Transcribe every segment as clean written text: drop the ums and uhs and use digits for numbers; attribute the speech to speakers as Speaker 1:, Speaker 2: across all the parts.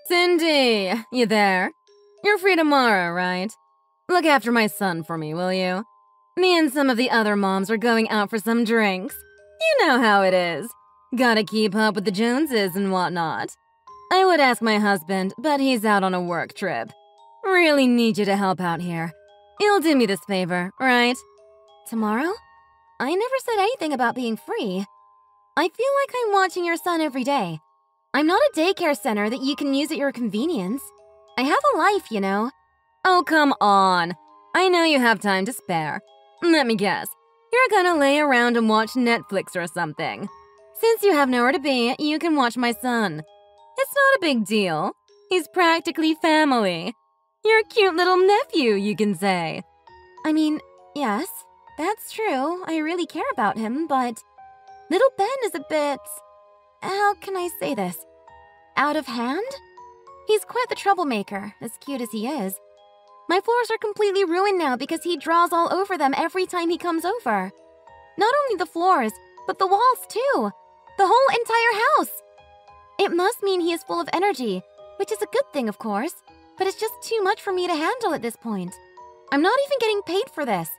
Speaker 1: Cindy, you there? You're free tomorrow, right? Look after my son for me, will you? Me and some of the other moms are going out for some drinks. You know how it is. Gotta keep up with the Joneses and whatnot. I would ask my husband, but he's out on a work trip. Really need you to help out here. You'll do me this favor, right?
Speaker 2: Tomorrow? I never said anything about being free. I feel like I'm watching your son every day. I'm not a daycare center that you can use at your convenience. I have a life, you know.
Speaker 1: Oh, come on. I know you have time to spare. Let me guess. You're gonna lay around and watch Netflix or something. Since you have nowhere to be, you can watch my son. It's not a big deal. He's practically family. Your cute little nephew, you can say.
Speaker 2: I mean, yes, that's true. I really care about him, but little Ben is a bit… how can I say this? Out of hand? He's quite the troublemaker, as cute as he is. My floors are completely ruined now because he draws all over them every time he comes over. Not only the floors, but the walls too. The whole entire house. It must mean he is full of energy, which is a good thing, of course, but it's just too much for me to handle at this point. I'm not even getting paid for this.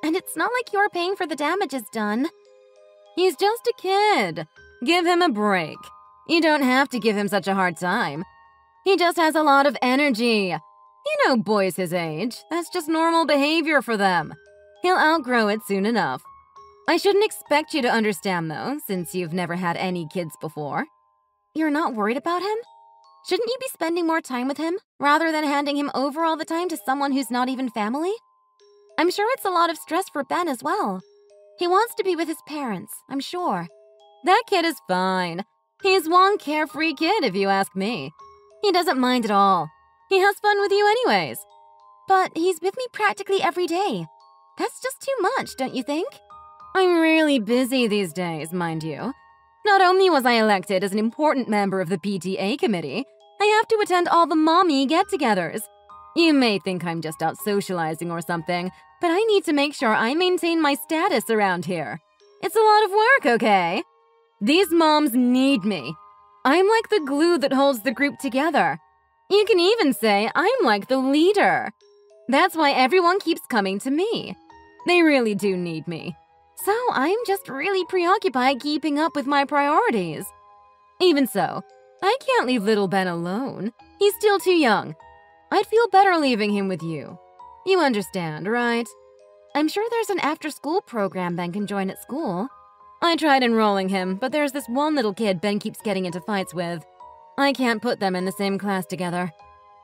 Speaker 2: And it's not like you're paying for the damages done.
Speaker 1: He's just a kid. Give him a break. You don't have to give him such a hard time. He just has a lot of energy. You know boys his age. That's just normal behavior for them. He'll outgrow it soon enough. I shouldn't expect you to understand, though, since you've never had any kids before.
Speaker 2: You're not worried about him? Shouldn't you be spending more time with him, rather than handing him over all the time to someone who's not even family? I'm sure it's a lot of stress for Ben as well. He wants to be with his parents, I'm sure.
Speaker 1: That kid is fine. He's one carefree kid, if you ask me. He doesn't mind at all. He has fun with you anyways.
Speaker 2: But he's with me practically every day. That's just too much, don't you think?
Speaker 1: I'm really busy these days, mind you. Not only was I elected as an important member of the PTA committee, I have to attend all the mommy get-togethers. You may think I'm just out socializing or something, but I need to make sure I maintain my status around here. It's a lot of work, okay? These moms need me. I'm like the glue that holds the group together. You can even say I'm like the leader. That's why everyone keeps coming to me. They really do need me. So I'm just really preoccupied keeping up with my priorities. Even so, I can't leave little Ben alone. He's still too young. I'd feel better leaving him with you. You understand, right?
Speaker 2: I'm sure there's an after-school program Ben can join at school.
Speaker 1: I tried enrolling him, but there's this one little kid Ben keeps getting into fights with. I can't put them in the same class together.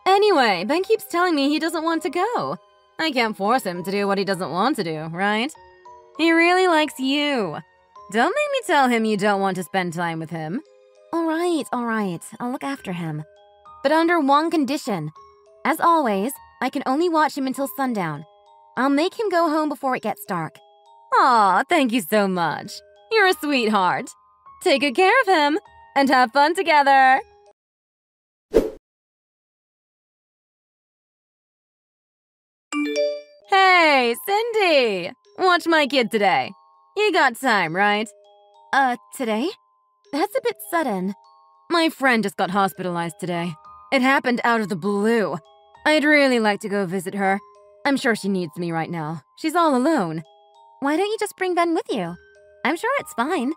Speaker 1: Anyway, Ben keeps telling me he doesn't want to go. I can't force him to do what he doesn't want to do, right? He really likes you. Don't make me tell him you don't want to spend time with him.
Speaker 2: All right. I'll look after him. But under one condition. As always, I can only watch him until sundown. I'll make him go home before it gets dark.
Speaker 1: Aw, thank you so much. You're a sweetheart. Take good care of him, and have fun together. Hey, Cindy! Watch my kid today. You got time, right?
Speaker 2: Today? That's a bit sudden.
Speaker 1: My friend just got hospitalized today. It happened out of the blue. I'd really like to go visit her. I'm sure she needs me right now. She's all alone.
Speaker 2: Why don't you just bring Ben with you? I'm sure it's fine.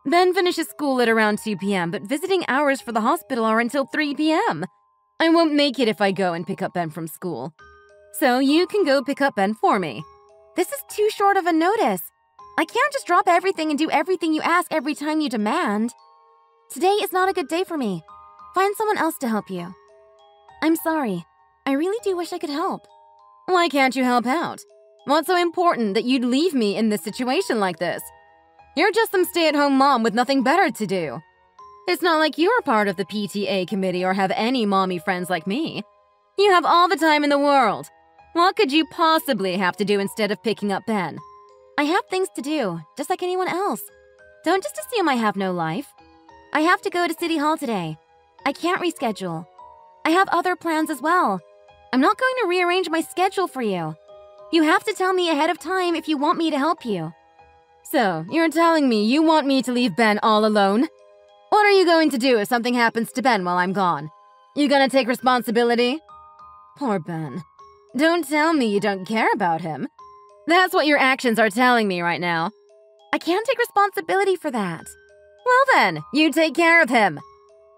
Speaker 1: Ben finishes school at around 2 p.m., but visiting hours for the hospital are until 3 p.m. I won't make it if I go and pick up Ben from school. So you can go pick up Ben for me.
Speaker 2: This is too short of a notice. I can't just drop everything and do everything you ask every time you demand. Today is not a good day for me. Find someone else to help you. I'm sorry. I really do wish I could help.
Speaker 1: Why can't you help out? What's so important that you'd leave me in this situation like this? You're just some stay-at-home mom with nothing better to do. It's not like you're part of the PTA committee or have any mommy friends like me. You have all the time in the world. What could you possibly have to do instead of picking up Ben?
Speaker 2: I have things to do, just like anyone else. Don't just assume I have no life. I have to go to City Hall today. I can't reschedule. I have other plans as well. I'm not going to rearrange my schedule for you. You have to tell me ahead of time if you want me to help you.
Speaker 1: So, you're telling me you want me to leave Ben all alone? What are you going to do if something happens to Ben while I'm gone? You gonna take responsibility? Poor Ben. Don't tell me you don't care about him. That's what your actions are telling me right now.
Speaker 2: I can't take responsibility for that.
Speaker 1: Well then, you take care of him.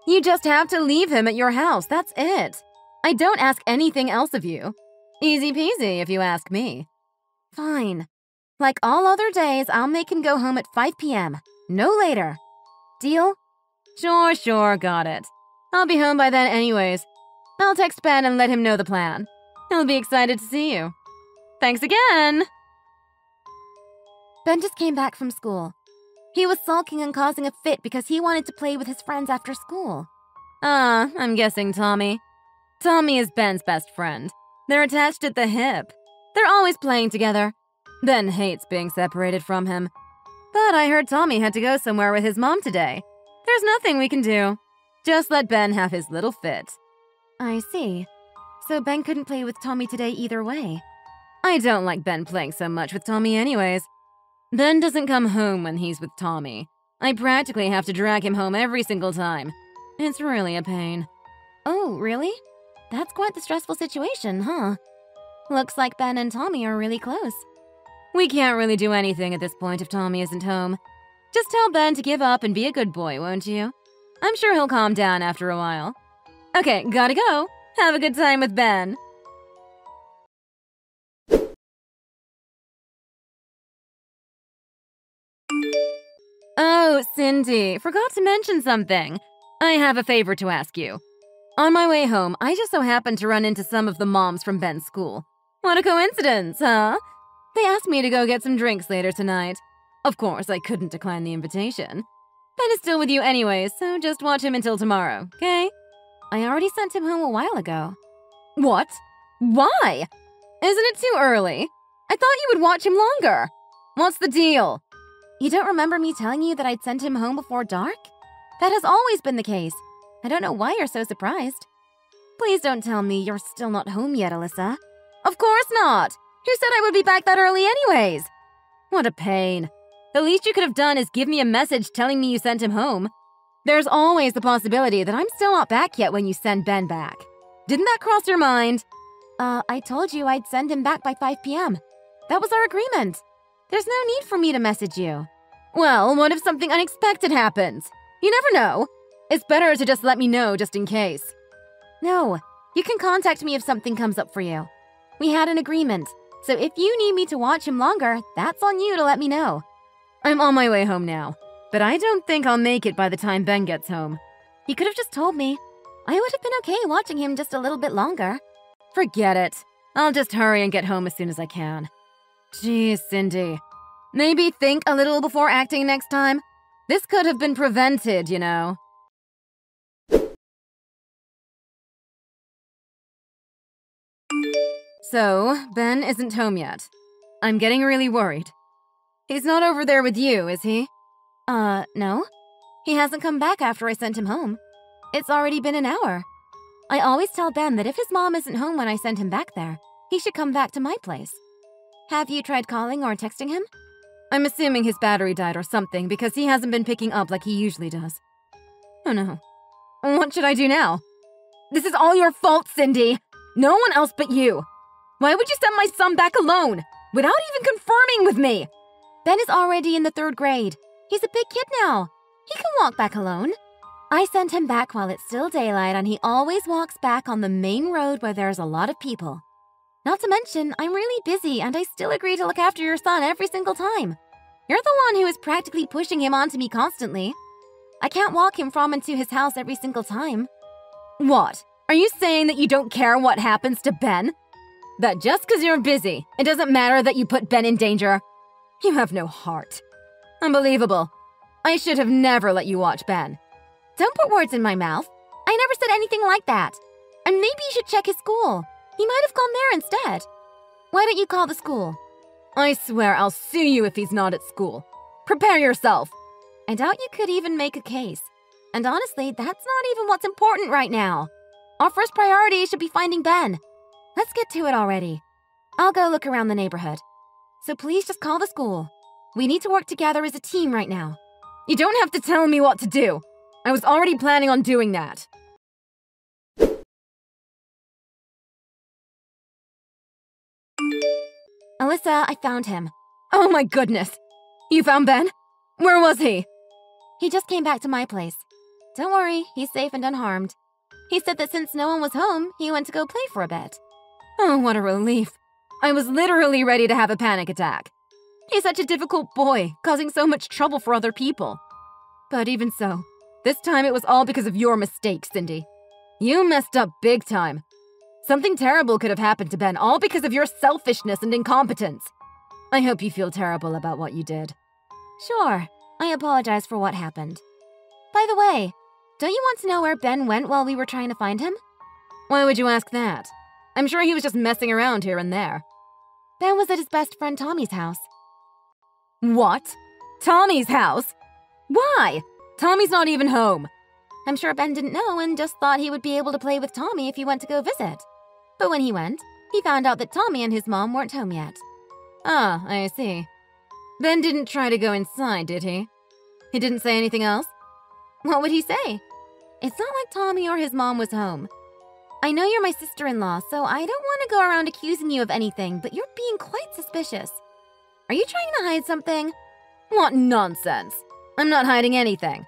Speaker 1: You just have to leave him at your house, that's it. I don't ask anything else of you. Easy peasy if you ask me.
Speaker 2: Fine. Like all other days, I'll make him go home at 5 p.m. No later. Deal?
Speaker 1: Sure, got it. I'll be home by then anyways. I'll text Ben and let him know the plan. He'll be excited to see you. Thanks again!
Speaker 2: Ben just came back from school. He was sulking and causing a fit because he wanted to play with his friends after school.
Speaker 1: I'm guessing Tommy. Tommy is Ben's best friend. They're attached at the hip. They're always playing together. Ben hates being separated from him. But I heard Tommy had to go somewhere with his mom today. There's nothing we can do. Just let Ben have his little fit.
Speaker 2: I see. So Ben couldn't play with Tommy today either way.
Speaker 1: I don't like Ben playing so much with Tommy anyways. Ben doesn't come home when he's with Tommy. I practically have to drag him home every single time. It's really a pain.
Speaker 2: Oh, really? That's quite the stressful situation, huh? Looks like Ben and Tommy are really close.
Speaker 1: We can't really do anything at this point if Tommy isn't home. Just tell Ben to give up and be a good boy, won't you? I'm sure he'll calm down after a while. Okay, gotta go. Have a good time with Ben. Oh, Cindy, forgot to mention something. I have a favor to ask you. On my way home, I just so happened to run into some of the moms from Ben's school. What a coincidence, huh? They asked me to go get some drinks later tonight. Of course, I couldn't decline the invitation. Ben is still with you anyways, so just watch him until tomorrow, okay?
Speaker 2: I already sent him home a while ago.
Speaker 1: What? Why? Isn't it too early? I thought you would watch him longer. What's the deal?
Speaker 2: You don't remember me telling you that I'd sent him home before dark? That has always been the case. I don't know why you're so surprised. Please don't tell me you're still not home yet, Alyssa.
Speaker 1: Of course not. Who said I would be back that early anyways? What a pain. The least you could have done is give me a message telling me you sent him home. There's always the possibility that I'm still not back yet when you send Ben back. Didn't that cross your mind?
Speaker 2: I told you I'd send him back by 5 p.m. That was our agreement. There's no need for me to message you.
Speaker 1: Well, what if something unexpected happens? You never know. It's better to just let me know just in case.
Speaker 2: No, you can contact me if something comes up for you. We had an agreement, so if you need me to watch him longer, that's on you to let me know.
Speaker 1: I'm on my way home now, but I don't think I'll make it by the time Ben gets home.
Speaker 2: You could have just told me. I would have been okay watching him just a little bit longer.
Speaker 1: Forget it. I'll just hurry and get home as soon as I can. Geez, Cindy. Maybe think a little before acting next time. This could have been prevented, you know. So, Ben isn't home yet. I'm getting really worried. He's not over there with you, is he?
Speaker 2: No. He hasn't come back after I sent him home. It's already been an hour. I always tell Ben that if his mom isn't home when I send him back there, he should come back to my place. Have you tried calling or texting him?
Speaker 1: I'm assuming his battery died or something because he hasn't been picking up like he usually does. Oh no. What should I do now? This is all your fault, Cindy! No one else but you! Why would you send my son back alone, without even confirming with me?
Speaker 2: Ben is already in the 3rd grade. He's a big kid now. He can walk back alone. I sent him back while it's still daylight, and he always walks back on the main road where there's a lot of people. Not to mention, I'm really busy, and I still agree to look after your son every single time. You're the one who is practically pushing him onto me constantly. I can't walk him from and to his house every single time.
Speaker 1: What? Are you saying that you don't care what happens to Ben? That just because you're busy, it doesn't matter that you put Ben in danger? You have no heart. Unbelievable. I should have never let you watch Ben.
Speaker 2: Don't put words in my mouth. I never said anything like that. And maybe you should check his school. He might have gone there instead. Why don't you call the school?
Speaker 1: I swear I'll sue you if he's not at school. Prepare yourself.
Speaker 2: I doubt you could even make a case. And honestly, that's not even what's important right now. Our first priority should be finding Ben. Let's get to it already. I'll go look around the neighborhood. So please just call the school. We need to work together as a team right now.
Speaker 1: You don't have to tell me what to do. I was already planning on doing that.
Speaker 2: Melissa, I found him.
Speaker 1: Oh my goodness! You found Ben? Where was he?
Speaker 2: He just came back to my place. Don't worry, he's safe and unharmed. He said that since no one was home, he went to go play for a bit.
Speaker 1: Oh, what a relief. I was literally ready to have a panic attack. He's such a difficult boy, causing so much trouble for other people. But even so, this time it was all because of your mistake, Cindy. You messed up big time. Something terrible could have happened to Ben, all because of your selfishness and incompetence. I hope you feel terrible about what you did.
Speaker 2: Sure, I apologize for what happened. By the way, don't you want to know where Ben went while we were trying to find him?
Speaker 1: Why would you ask that? I'm sure he was just messing around here and there.
Speaker 2: Ben was at his best friend Tommy's house.
Speaker 1: What? Tommy's house? Why? Tommy's not even home.
Speaker 2: I'm sure Ben didn't know and just thought he would be able to play with Tommy if he went to go visit. But when he went, he found out that Tommy and his mom weren't home yet.
Speaker 1: Ah, I see. Ben didn't try to go inside, did he? He didn't say anything else?
Speaker 2: What would he say? It's not like Tommy or his mom was home. I know you're my sister-in-law, so I don't want to go around accusing you of anything, but you're being quite suspicious. Are you trying to hide something?
Speaker 1: What nonsense! I'm not hiding anything.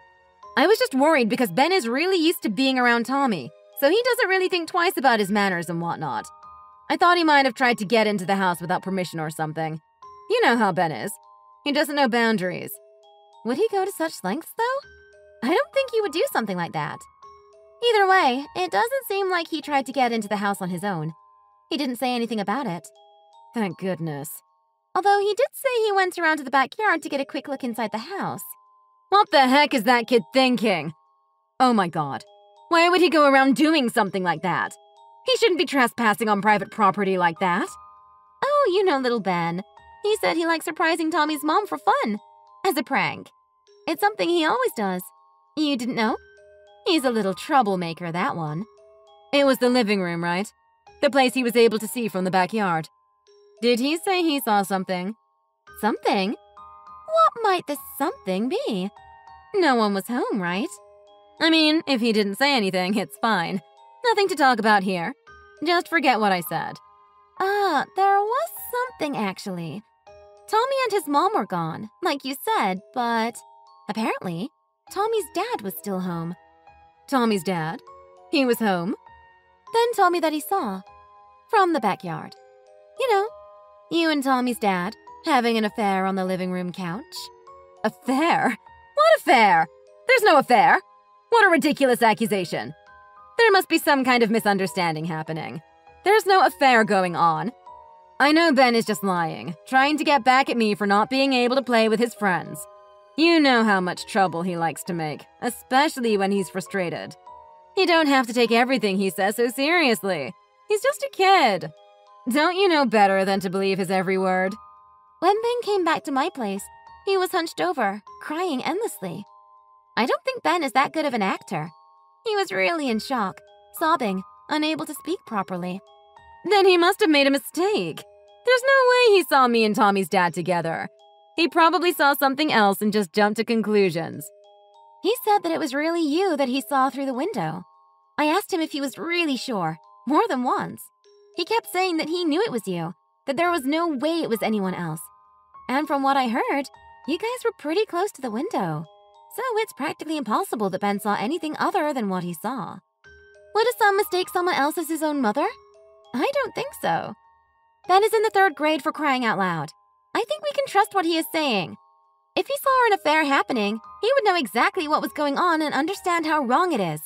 Speaker 1: I was just worried because Ben is really used to being around Tommy, so he doesn't really think twice about his manners and whatnot. I thought he might have tried to get into the house without permission or something. You know how Ben is. He doesn't know boundaries.
Speaker 2: Would he go to such lengths, though? I don't think he would do something like that. Either way, it doesn't seem like he tried to get into the house on his own. He didn't say anything about it.
Speaker 1: Thank goodness.
Speaker 2: Although he did say he went around to the backyard to get a quick look inside the house.
Speaker 1: What the heck is that kid thinking? Oh my god. Why would he go around doing something like that? He shouldn't be trespassing on private property like that.
Speaker 2: Oh, you know little Ben. He said he likes surprising Tommy's mom for fun. As a prank. It's something he always does. You didn't know? He's a little troublemaker, that one.
Speaker 1: It was the living room, right? The place he was able to see from the backyard. Did he say he saw something?
Speaker 2: Something? What might the something be? No one was home, right?
Speaker 1: I mean, if he didn't say anything, it's fine. Nothing to talk about here. Just forget what I said.
Speaker 2: There was something, actually. Tommy and his mom were gone, like you said, but apparently, Tommy's dad was still home.
Speaker 1: Tommy's dad? He was home?
Speaker 2: Ben told me that he saw. From the backyard. You know, you and Tommy's dad having an affair on the living room couch.
Speaker 1: Affair? What affair? There's no affair. What a ridiculous accusation. There must be some kind of misunderstanding happening. There's no affair going on. I know Ben is just lying, trying to get back at me for not being able to play with his friends. You know how much trouble he likes to make, especially when he's frustrated. You don't have to take everything he says so seriously. He's just a kid. Don't you know better than to believe his every word?
Speaker 2: When Ben came back to my place, he was hunched over, crying endlessly. I don't think Ben is that good of an actor. He was really in shock, sobbing, unable to speak properly.
Speaker 1: Then he must have made a mistake. There's no way he saw me and Tommy's dad together. He probably saw something else and just jumped to conclusions.
Speaker 2: He said that it was really you that he saw through the window. I asked him if he was really sure, more than once. He kept saying that he knew it was you, that there was no way it was anyone else. And from what I heard, you guys were pretty close to the window. So it's practically impossible that Ben saw anything other than what he saw. Would a son mistake someone else as his own mother? I don't think so. Ben is in the 3rd grade, for crying out loud. I think we can trust what he is saying. If he saw an affair happening, he would know exactly what was going on and understand how wrong it is.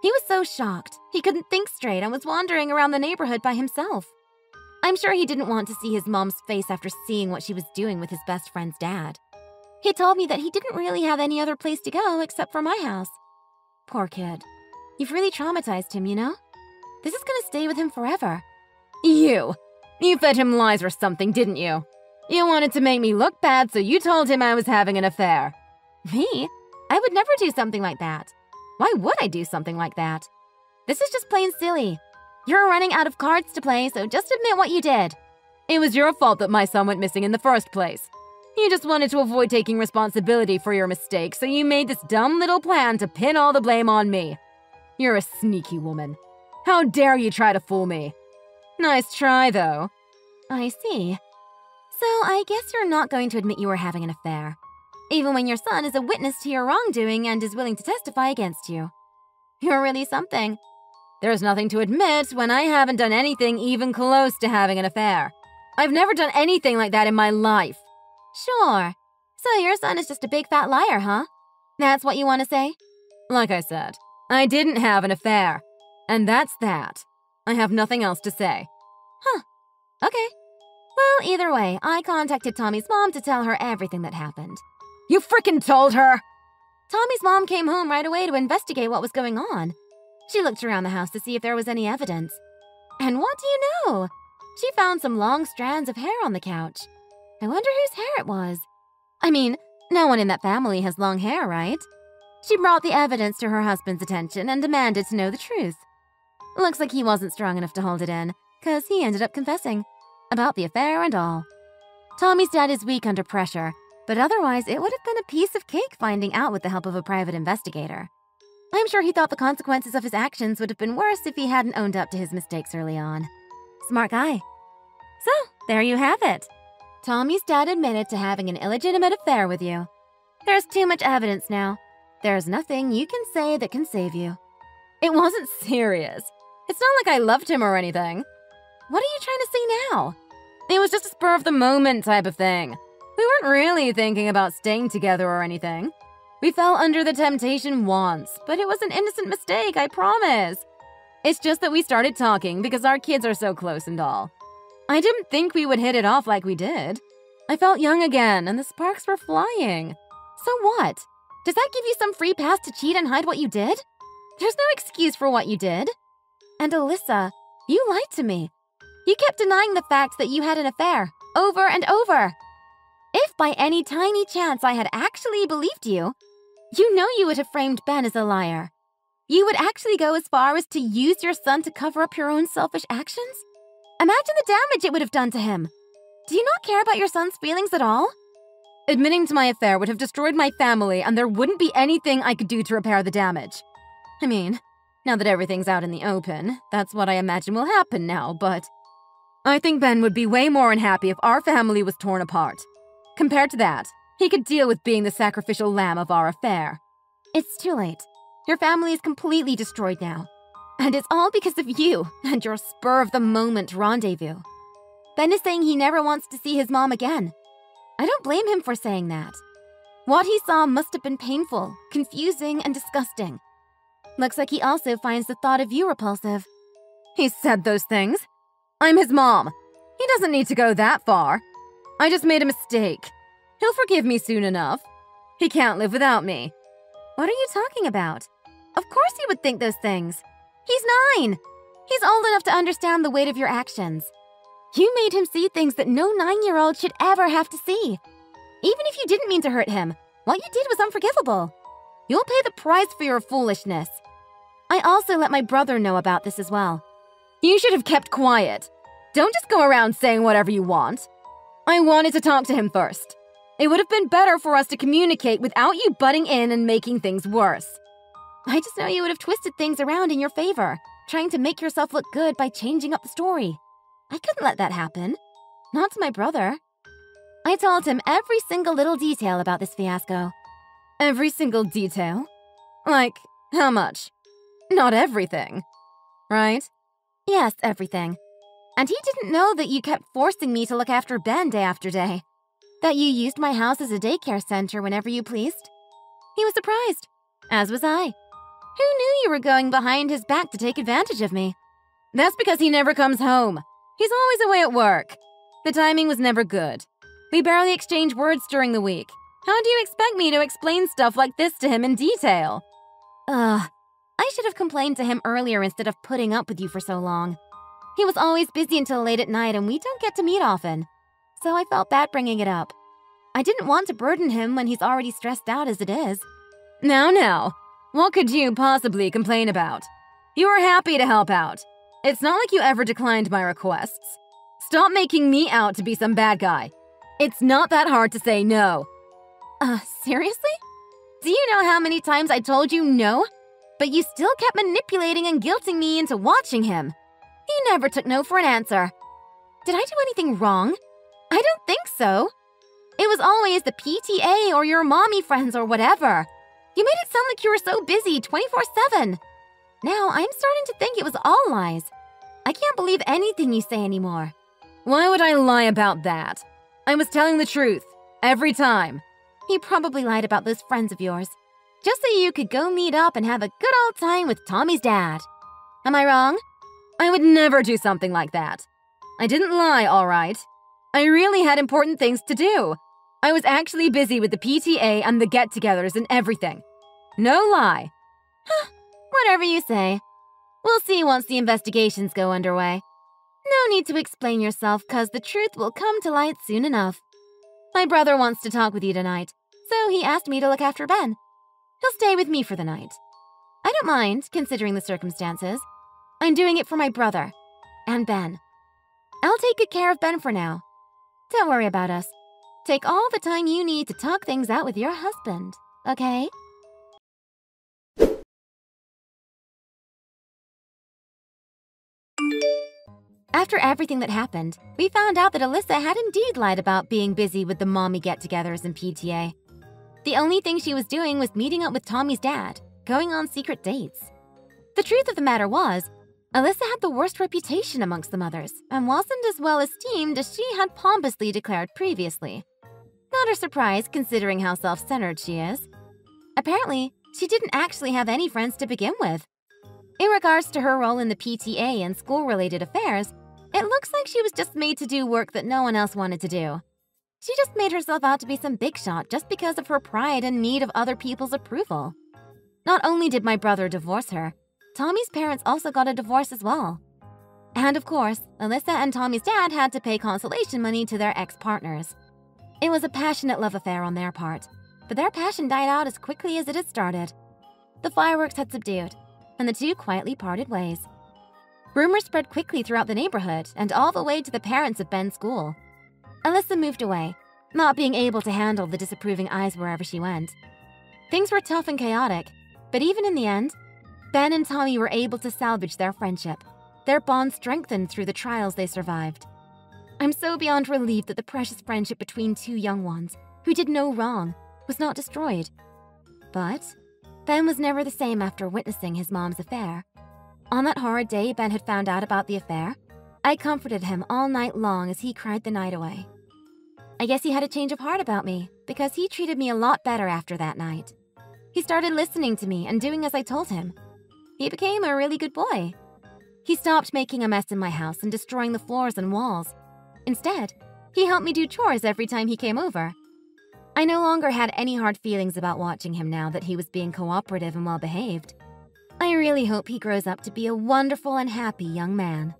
Speaker 2: He was so shocked, he couldn't think straight and was wandering around the neighborhood by himself. I'm sure he didn't want to see his mom's face after seeing what she was doing with his best friend's dad. He told me that he didn't really have any other place to go except for my house. Poor kid. You've really traumatized him, you know? This is gonna stay with him forever.
Speaker 1: You fed him lies or something, didn't you? You wanted to make me look bad, so you told him I was having an affair.
Speaker 2: Me? I would never do something like that. Why would I do something like that? This is just plain silly. You're running out of cards to play, so just admit what you did.
Speaker 1: It was your fault that my son went missing in the first place. You just wanted to avoid taking responsibility for your mistake, so you made this dumb little plan to pin all the blame on me. You're a sneaky woman. How dare you try to fool me? Nice try, though.
Speaker 2: I see. So I guess you're not going to admit you were having an affair, even when your son is a witness to your wrongdoing and is willing to testify against you. You're really something.
Speaker 1: There's nothing to admit when I haven't done anything even close to having an affair. I've never done anything like that in my life.
Speaker 2: Sure. So your son is just a big fat liar, huh? That's what you want to say?
Speaker 1: Like I said, I didn't have an affair. And that's that. I have nothing else to say.
Speaker 2: Huh. Okay. Well, either way, I contacted Tommy's mom to tell her everything that happened.
Speaker 1: You frickin' told her!
Speaker 2: Tommy's mom came home right away to investigate what was going on. She looked around the house to see if there was any evidence. And what do you know? She found some long strands of hair on the couch. I wonder whose hair it was. I mean, no one in that family has long hair, right? She brought the evidence to her husband's attention and demanded to know the truth. Looks like he wasn't strong enough to hold it in, 'cause he ended up confessing. About the affair and all. Tommy's dad is weak under pressure, but otherwise it would have been a piece of cake finding out with the help of a private investigator. I'm sure he thought the consequences of his actions would have been worse if he hadn't owned up to his mistakes early on. Smart guy. So, there you have it. Tommy's dad admitted to having an illegitimate affair with you. There's too much evidence now. There's nothing you can say that can save you.
Speaker 1: It wasn't serious. It's not like I loved him or anything.
Speaker 2: What are you trying to say now?
Speaker 1: It was just a spur-of-the-moment type of thing. We weren't really thinking about staying together or anything. We fell under the temptation once, but it was an innocent mistake, I promise. It's just that we started talking because our kids are so close and all. I didn't think we would hit it off like we did. I felt young again, and the sparks were flying.
Speaker 2: So what? Does that give you some free pass to cheat and hide what you did? There's no excuse for what you did. And Alyssa, you lied to me. You kept denying the fact that you had an affair, over and over. If by any tiny chance I had actually believed you, you know you would have framed Ben as a liar. You would actually go as far as to use your son to cover up your own selfish actions? Imagine the damage it would have done to him. Do you not care about your son's feelings at all?
Speaker 1: Admitting to my affair would have destroyed my family, and there wouldn't be anything I could do to repair the damage. I mean, now that everything's out in the open, that's what I imagine will happen now, but I think Ben would be way more unhappy if our family was torn apart. Compared to that, he could deal with being the sacrificial lamb of our affair.
Speaker 2: It's too late. Your family is completely destroyed now. And it's all because of you and your spur-of-the-moment rendezvous. Ben is saying he never wants to see his mom again. I don't blame him for saying that. What he saw must have been painful, confusing, and disgusting. Looks like he also finds the thought of you repulsive.
Speaker 1: He said those things. I'm his mom. He doesn't need to go that far. I just made a mistake. He'll forgive me soon enough. He can't live without me.
Speaker 2: What are you talking about? Of course he would think those things. He's 9. He's old enough to understand the weight of your actions. You made him see things that no 9-year-old should ever have to see. Even if you didn't mean to hurt him, what you did was unforgivable. You'll pay the price for your foolishness. I also let my brother know about this as well.
Speaker 1: You should have kept quiet. Don't just go around saying whatever you want. I wanted to talk to him first. It would have been better for us to communicate without you butting in and making things worse.
Speaker 2: I just know you would have twisted things around in your favor, trying to make yourself look good by changing up the story. I couldn't let that happen. Not to my brother. I told him every single little detail about this fiasco.
Speaker 1: Every single detail? Like, how much? Not everything, right?
Speaker 2: Yes, everything. And he didn't know that you kept forcing me to look after Ben day after day. That you used my house as a daycare center whenever you pleased. He was surprised, as was I. Who knew you were going behind his back to take advantage of me?
Speaker 1: That's because he never comes home. He's always away at work. The timing was never good. We barely exchange words during the week. How do you expect me to explain stuff like this to him in detail?
Speaker 2: I should have complained to him earlier instead of putting up with you for so long. He was always busy until late at night and we don't get to meet often. So I felt bad bringing it up. I didn't want to burden him when he's already stressed out as it is.
Speaker 1: Now, what could you possibly complain about? You were happy to help out. It's not like you ever declined my requests. Stop making me out to be some bad guy. It's not that hard to say no.
Speaker 2: Seriously? Do you know how many times I told you no? But you still kept manipulating and guilting me into watching him. He never took no for an answer. Did I do anything wrong? I don't think so. It was always the PTA or your mommy friends or whatever. You made it sound like you were so busy 24/7. Now I'm starting to think it was all lies. I can't believe anything you say anymore.
Speaker 1: Why would I lie about that? I was telling the truth, every time.
Speaker 2: You probably lied about those friends of yours, just so you could go meet up and have a good old time with Tommy's dad. Am I wrong?
Speaker 1: I would never do something like that. I didn't lie, all right. I really had important things to do. I was actually busy with the PTA and the get-togethers and everything. No lie.
Speaker 2: Whatever you say. We'll see once the investigations go underway. No need to explain yourself, cause the truth will come to light soon enough. My brother wants to talk with you tonight, so he asked me to look after Ben. He'll stay with me for the night. I don't mind, considering the circumstances. I'm doing it for my brother and Ben. I'll take good care of Ben for now. Don't worry about us. Take all the time you need to talk things out with your husband, okay? After everything that happened, we found out that Alyssa had indeed lied about being busy with the mommy get-togethers and PTA. The only thing she was doing was meeting up with Tommy's dad, going on secret dates. The truth of the matter was, Alyssa had the worst reputation amongst the mothers and wasn't as well esteemed as she had pompously declared previously. Not a surprise considering how self-centered she is. Apparently, she didn't actually have any friends to begin with. In regards to her role in the PTA and school-related affairs, it looks like she was just made to do work that no one else wanted to do. She just made herself out to be some big shot just because of her pride and need of other people's approval. Not only did my brother divorce her, Tommy's parents also got a divorce as well. And of course, Alyssa and Tommy's dad had to pay consolation money to their ex-partners. It was a passionate love affair on their part, but their passion died out as quickly as it had started. The fireworks had subdued, and the two quietly parted ways. Rumors spread quickly throughout the neighborhood and all the way to the parents of Ben's school. Alyssa moved away, not being able to handle the disapproving eyes wherever she went. Things were tough and chaotic, but even in the end, Ben and Tommy were able to salvage their friendship. Their bond strengthened through the trials they survived. I'm so beyond relieved that the precious friendship between two young ones, who did no wrong, was not destroyed. But Ben was never the same after witnessing his mom's affair. On that horrid day Ben had found out about the affair, I comforted him all night long as he cried the night away. I guess he had a change of heart about me, because he treated me a lot better after that night. He started listening to me and doing as I told him. He became a really good boy. He stopped making a mess in my house and destroying the floors and walls. Instead, he helped me do chores every time he came over. I no longer had any hard feelings about watching him now that he was being cooperative and well-behaved. I really hope he grows up to be a wonderful and happy young man.